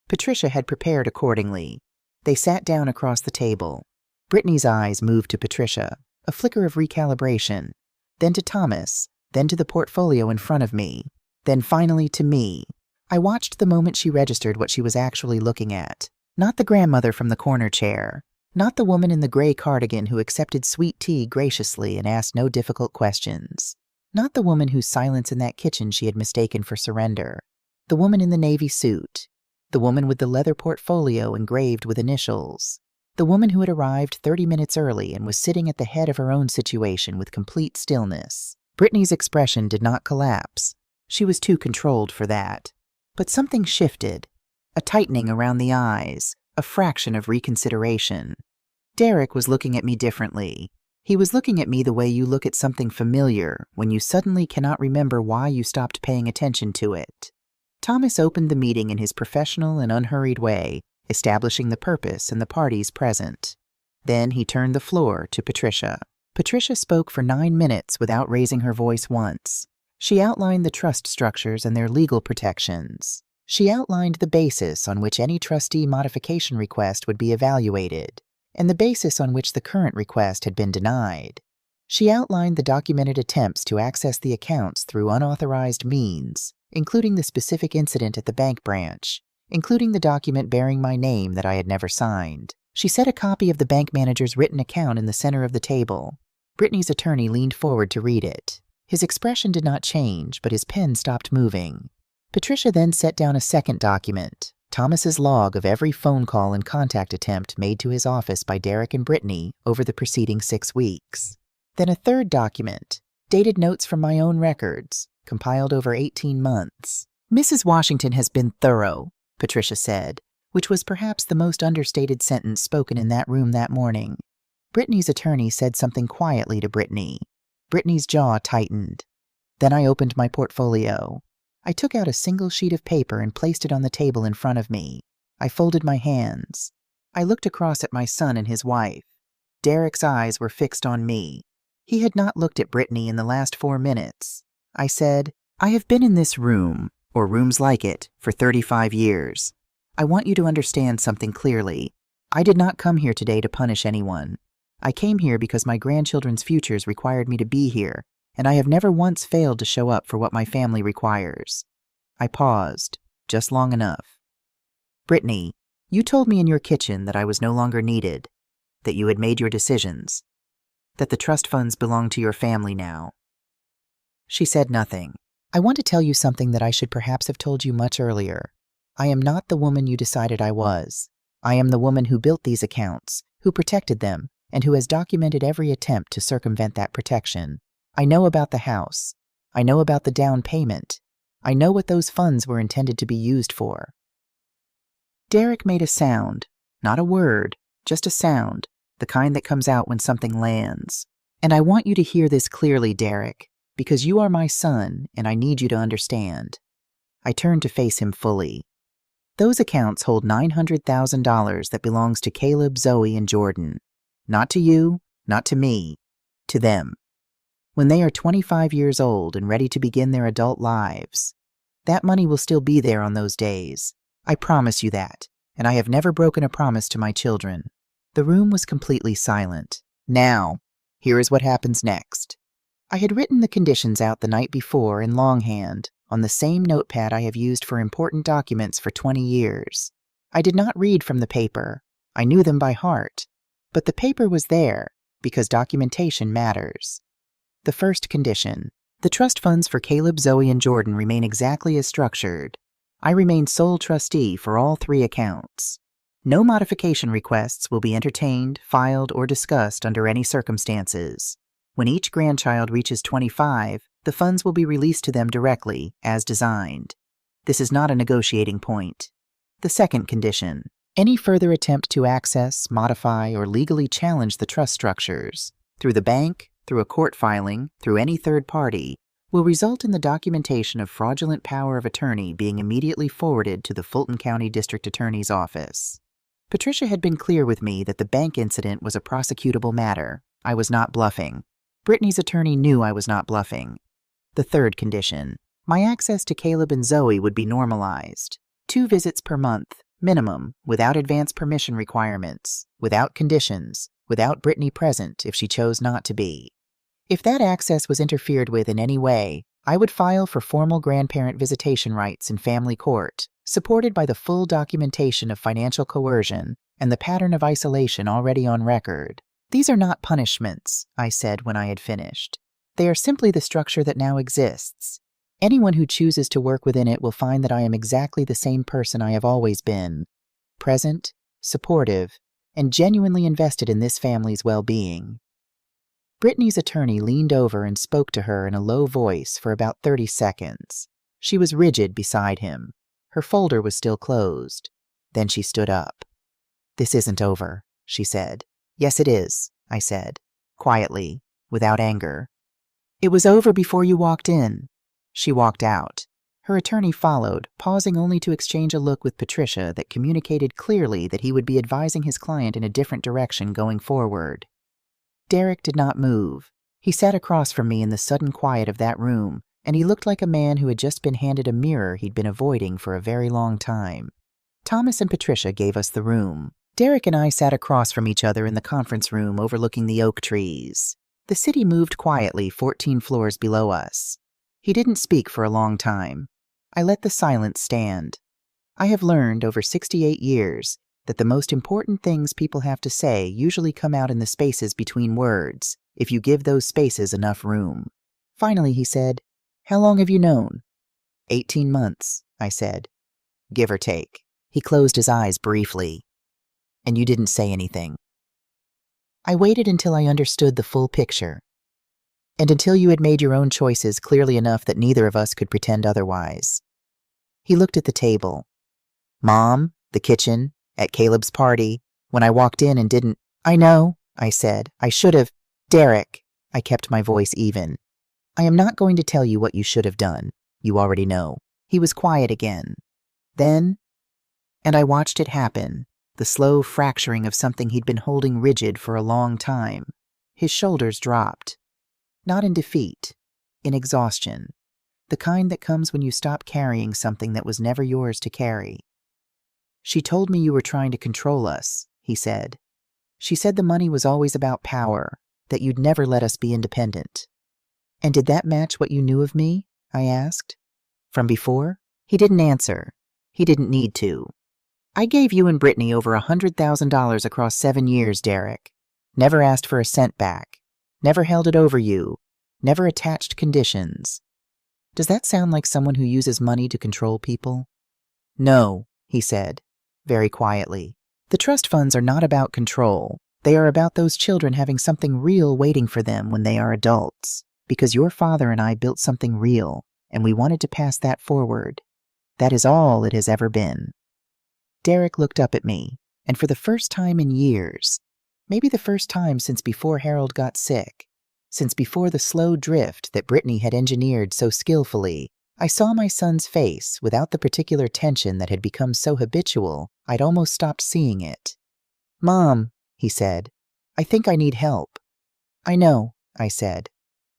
Speaker 1: Patricia had prepared accordingly. They sat down across the table. Brittany's eyes moved to Patricia, a flicker of recalibration, then to Thomas, then to the portfolio in front of me, then finally to me. I watched the moment she registered what she was actually looking at. Not the grandmother from the corner chair. Not the woman in the gray cardigan who accepted sweet tea graciously and asked no difficult questions. Not the woman whose silence in that kitchen she had mistaken for surrender. The woman in the navy suit. The woman with the leather portfolio engraved with initials. The woman who had arrived 30 minutes early and was sitting at the head of her own situation with complete stillness. Brittany's expression did not collapse. She was too controlled for that. But something shifted. A tightening around the eyes. A fraction of reconsideration. Derek was looking at me differently. He was looking at me the way you look at something familiar when you suddenly cannot remember why you stopped paying attention to it. Thomas opened the meeting in his professional and unhurried way, establishing the purpose and the parties present. Then he turned the floor to Patricia. Patricia spoke for 9 minutes without raising her voice once. She outlined the trust structures and their legal protections. She outlined the basis on which any trustee modification request would be evaluated, and the basis on which the current request had been denied. She outlined the documented attempts to access the accounts through unauthorized means, including the specific incident at the bank branch, including the document bearing my name that I had never signed. She set a copy of the bank manager's written account in the center of the table. Brittany's attorney leaned forward to read it. His expression did not change, but his pen stopped moving. Patricia then set down a second document, Thomas's log of every phone call and contact attempt made to his office by Derek and Brittany over the preceding 6 weeks. Then a third document, dated notes from my own records, compiled over 18 months. "Mrs. Washington has been thorough," Patricia said, which was perhaps the most understated sentence spoken in that room that morning. Brittany's attorney said something quietly to Brittany. Brittany's jaw tightened. Then I opened my portfolio. I took out a single sheet of paper and placed it on the table in front of me. I folded my hands. I looked across at my son and his wife. Derek's eyes were fixed on me. He had not looked at Brittany in the last 4 minutes. I said, I have been in this room, or rooms like it, for 35 years. I want you to understand something clearly. I did not come here today to punish anyone. I came here because my grandchildren's futures required me to be here, and I have never once failed to show up for what my family requires. I paused, just long enough. Brittany, you told me in your kitchen that I was no longer needed, that you had made your decisions, that the trust funds belong to your family now. She said nothing. I want to tell you something that I should perhaps have told you much earlier. I am not the woman you decided I was. I am the woman who built these accounts, who protected them, and who has documented every attempt to circumvent that protection. I know about the house. I know about the down payment. I know what those funds were intended to be used for. Derek made a sound, not a word, just a sound, the kind that comes out when something lands. And I want you to hear this clearly, Derek, because you are my son and I need you to understand. I turned to face him fully. Those accounts hold $900,000 that belongs to Caleb, Zoe, and Jordan. Not to you, not to me, to them. When they are 25 years old and ready to begin their adult lives, that money will still be there on those days. I promise you that, and I have never broken a promise to my children. The room was completely silent. Now, here is what happens next. I had written the conditions out the night before in longhand on the same notepad I have used for important documents for 20 years. I did not read from the paper. I knew them by heart. But the paper was there because documentation matters. The first condition. The trust funds for Caleb, Zoe, and Jordan remain exactly as structured. I remain sole trustee for all 3 accounts. No modification requests will be entertained, filed, or discussed under any circumstances. When each grandchild reaches 25, the funds will be released to them directly, as designed. This is not a negotiating point. The second condition. Any further attempt to access, modify, or legally challenge the trust structures, through the bank, through a court filing, through any third party, will result in the documentation of fraudulent power of attorney being immediately forwarded to the Fulton County District Attorney's Office. Patricia had been clear with me that the bank incident was a prosecutable matter. I was not bluffing. Brittany's attorney knew I was not bluffing. The third condition. My access to Caleb and Zoe would be normalized. 2 visits per month, minimum, without advance permission requirements, without conditions, without Brittany present if she chose not to be. If that access was interfered with in any way, I would file for formal grandparent visitation rights in family court, supported by the full documentation of financial coercion and the pattern of isolation already on record. These are not punishments, I said when I had finished. They are simply the structure that now exists. Anyone who chooses to work within it will find that I am exactly the same person I have always been, present, supportive, and genuinely invested in this family's well-being. Brittany's attorney leaned over and spoke to her in a low voice for about 30 seconds. She was rigid beside him. Her folder was still closed. Then she stood up. "This isn't over," she said. "Yes, it is," I said, quietly, without anger. "It was over before you walked in." She walked out. Her attorney followed, pausing only to exchange a look with Patricia that communicated clearly that he would be advising his client in a different direction going forward. Derek did not move. He sat across from me in the sudden quiet of that room, and he looked like a man who had just been handed a mirror he'd been avoiding for a very long time. Thomas and Patricia gave us the room. Derek and I sat across from each other in the conference room overlooking the oak trees. The city moved quietly 14 floors below us. He didn't speak for a long time. I let the silence stand. I have learned over 68 years that the most important things people have to say usually come out in the spaces between words, if you give those spaces enough room. Finally, he said, "How long have you known?" 18 months, I said. Give or take. He closed his eyes briefly. "And you didn't say anything?" "I waited until I understood the full picture. And until you had made your own choices clearly enough that neither of us could pretend otherwise." He looked at the table. "Mom, the kitchen, at Caleb's party, when I walked in and didn't—" "I know," I said. "I should have—" "Derek," I kept my voice even. "I am not going to tell you what you should have done. You already know." He was quiet again. Then, and I watched it happen, the slow fracturing of something he'd been holding rigid for a long time. His shoulders dropped. Not in defeat, in exhaustion. the kind that comes when you stop carrying something that was never yours to carry. She told me you were trying to control us, he said. She said the money was always about power, that you'd never let us be independent. And did that match what you knew of me? I asked. From before? He didn't answer. He didn't need to. I gave you and Brittany over $100,000 across 7 years, Derek. Never asked for a cent back. Never held it over you. Never attached conditions. Does that sound like someone who uses money to control people? No, he said, very quietly. The trust funds are not about control. They are about those children having something real waiting for them when they are adults. Because your father and I built something real, and we wanted to pass that forward. That is all it has ever been. Derek looked up at me, and for the first time in years, maybe the first time since before Harold got sick, since before the slow drift that Brittany had engineered so skillfully, I saw my son's face without the particular tension that had become so habitual I'd almost stopped seeing it. Mom, he said, I think I need help. I know, I said.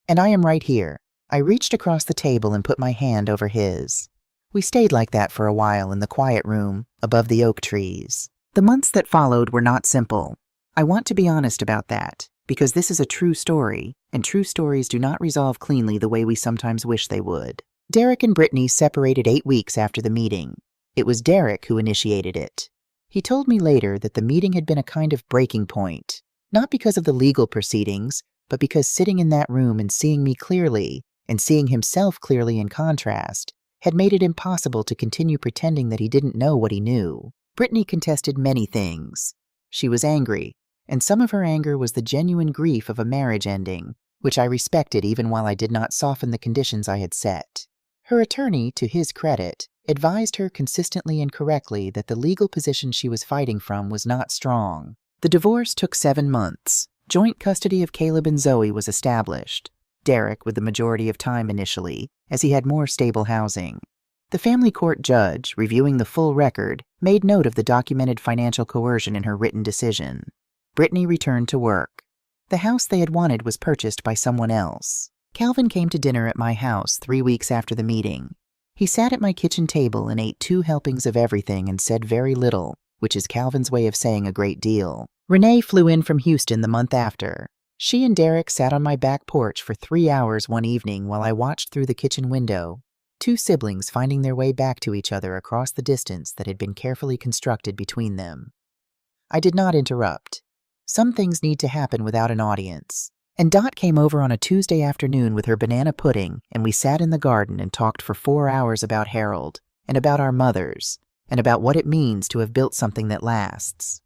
Speaker 1: And I am right here. I reached across the table and put my hand over his. We stayed like that for a while in the quiet room, above the oak trees. The months that followed were not simple. I want to be honest about that, because this is a true story, and true stories do not resolve cleanly the way we sometimes wish they would. Derek and Brittany separated 8 weeks after the meeting. It was Derek who initiated it. He told me later that the meeting had been a kind of breaking point, not because of the legal proceedings, but because sitting in that room and seeing me clearly, and seeing himself clearly in contrast, had made it impossible to continue pretending that he didn't know what he knew. Brittany contested many things. She was angry, and some of her anger was the genuine grief of a marriage ending, which I respected even while I did not soften the conditions I had set. Her attorney, to his credit, advised her consistently and correctly that the legal position she was fighting from was not strong. The divorce took 7 months. Joint custody of Caleb and Zoe was established. Derek with the majority of time initially, as he had more stable housing. The family court judge, reviewing the full record, made note of the documented financial coercion in her written decision. Brittany returned to work. The house they had wanted was purchased by someone else. Calvin came to dinner at my house 3 weeks after the meeting. He sat at my kitchen table and ate 2 helpings of everything and said very little, which is Calvin's way of saying a great deal. Renee flew in from Houston the month after. She and Derek sat on my back porch for 3 hours one evening while I watched through the kitchen window, 2 siblings finding their way back to each other across the distance that had been carefully constructed between them. I did not interrupt. Some things need to happen without an audience. And Dot came over on a Tuesday afternoon with her banana pudding, and we sat in the garden and talked for 4 hours about Harold, and about our mothers, and about what it means to have built something that lasts.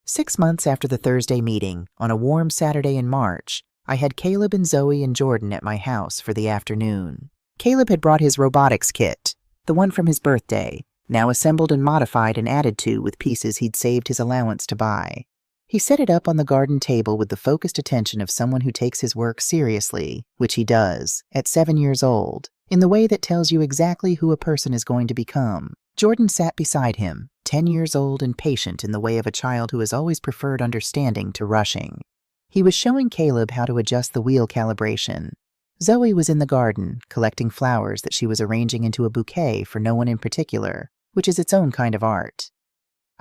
Speaker 1: 6 months after the Thursday meeting, on a warm Saturday in March, I had Caleb and Zoe and Jordan at my house for the afternoon. Caleb had brought his robotics kit, the one from his birthday, now assembled and modified and added to with pieces he'd saved his allowance to buy. He set it up on the garden table with the focused attention of someone who takes his work seriously, which he does, at 7 years old, in the way that tells you exactly who a person is going to become. Jordan sat beside him, 10 years old and patient in the way of a child who has always preferred understanding to rushing. He was showing Caleb how to adjust the wheel calibration. Zoe was in the garden, collecting flowers that she was arranging into a bouquet for no one in particular, which is its own kind of art.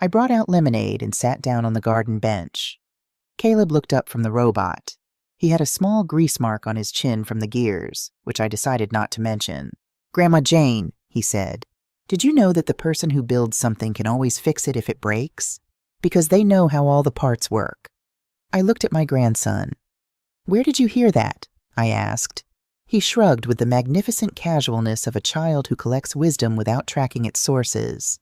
Speaker 1: I brought out lemonade and sat down on the garden bench. Caleb looked up from the robot. He had a small grease mark on his chin from the gears, which I decided not to mention. "Grandma Jane," he said, "did you know that the person who builds something can always fix it if it breaks? Because they know how all the parts work." I looked at my grandson. "Where did you hear that?" I asked. He shrugged with the magnificent casualness of a child who collects wisdom without tracking its sources.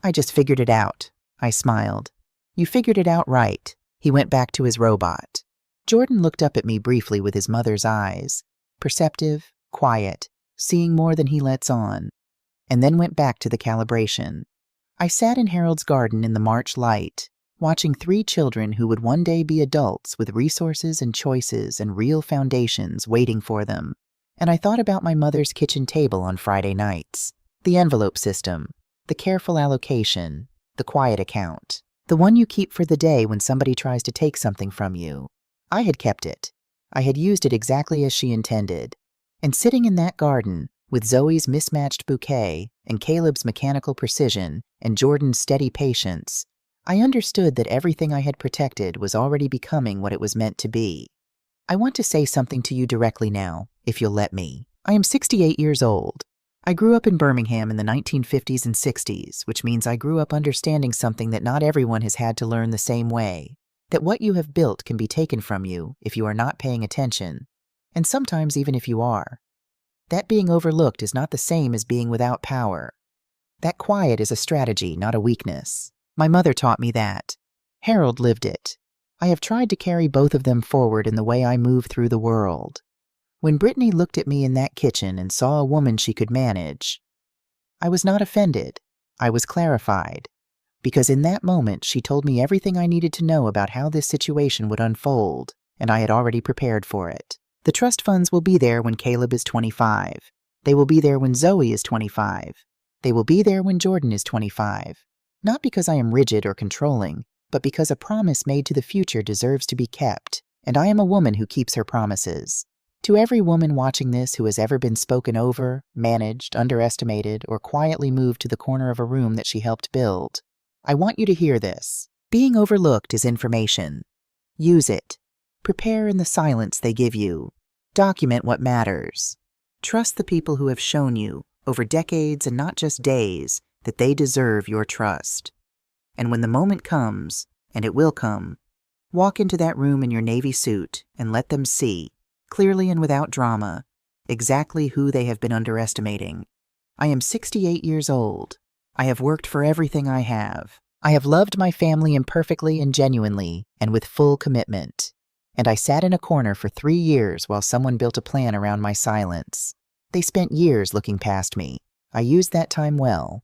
Speaker 1: "I just figured it out," I smiled. "You figured it out right." He went back to his robot. Jordan looked up at me briefly with his mother's eyes, perceptive, quiet, seeing more than he lets on, and then went back to the calibration. I sat in Harold's garden in the March light, watching 3 children who would one day be adults with resources and choices and real foundations waiting for them, and I thought about my mother's kitchen table on Friday nights, the envelope system, the careful allocation, the quiet account, the one you keep for the day when somebody tries to take something from you. I had kept it. I had used it exactly as she intended. And sitting in that garden, With Zoe's mismatched bouquet and Caleb's mechanical precision and Jordan's steady patience, I understood that everything I had protected was already becoming what it was meant to be. I want to say something to you directly now, if you'll let me. I am 68 years old. I grew up in Birmingham in the 1950s and 60s, which means I grew up understanding something that not everyone has had to learn the same way, that what you have built can be taken from you if you are not paying attention, and sometimes even if you are. That being overlooked is not the same as being without power. That quiet is a strategy, not a weakness. My mother taught me that. Harold lived it. I have tried to carry both of them forward in the way I move through the world. When Brittany looked at me in that kitchen and saw a woman she could manage, I was not offended. I was clarified. Because in that moment she told me everything I needed to know about how this situation would unfold, and I had already prepared for it. The trust funds will be there when Caleb is 25. They will be there when Zoe is 25. They will be there when Jordan is 25. Not because I am rigid or controlling, but because a promise made to the future deserves to be kept, and I am a woman who keeps her promises. To every woman watching this who has ever been spoken over, managed, underestimated, or quietly moved to the corner of a room that she helped build, I want you to hear this. Being overlooked is information. Use it. Prepare in the silence they give you. Document what matters. Trust the people who have shown you, over decades and not just days, that they deserve your trust. And when the moment comes, and it will come, walk into that room in your navy suit and let them see, clearly and without drama, exactly who they have been underestimating. I am 68 years old. I have worked for everything I have. I have loved my family imperfectly and genuinely, and with full commitment. And I sat in a corner for 3 years while someone built a plan around my silence. They spent years looking past me. I used that time well.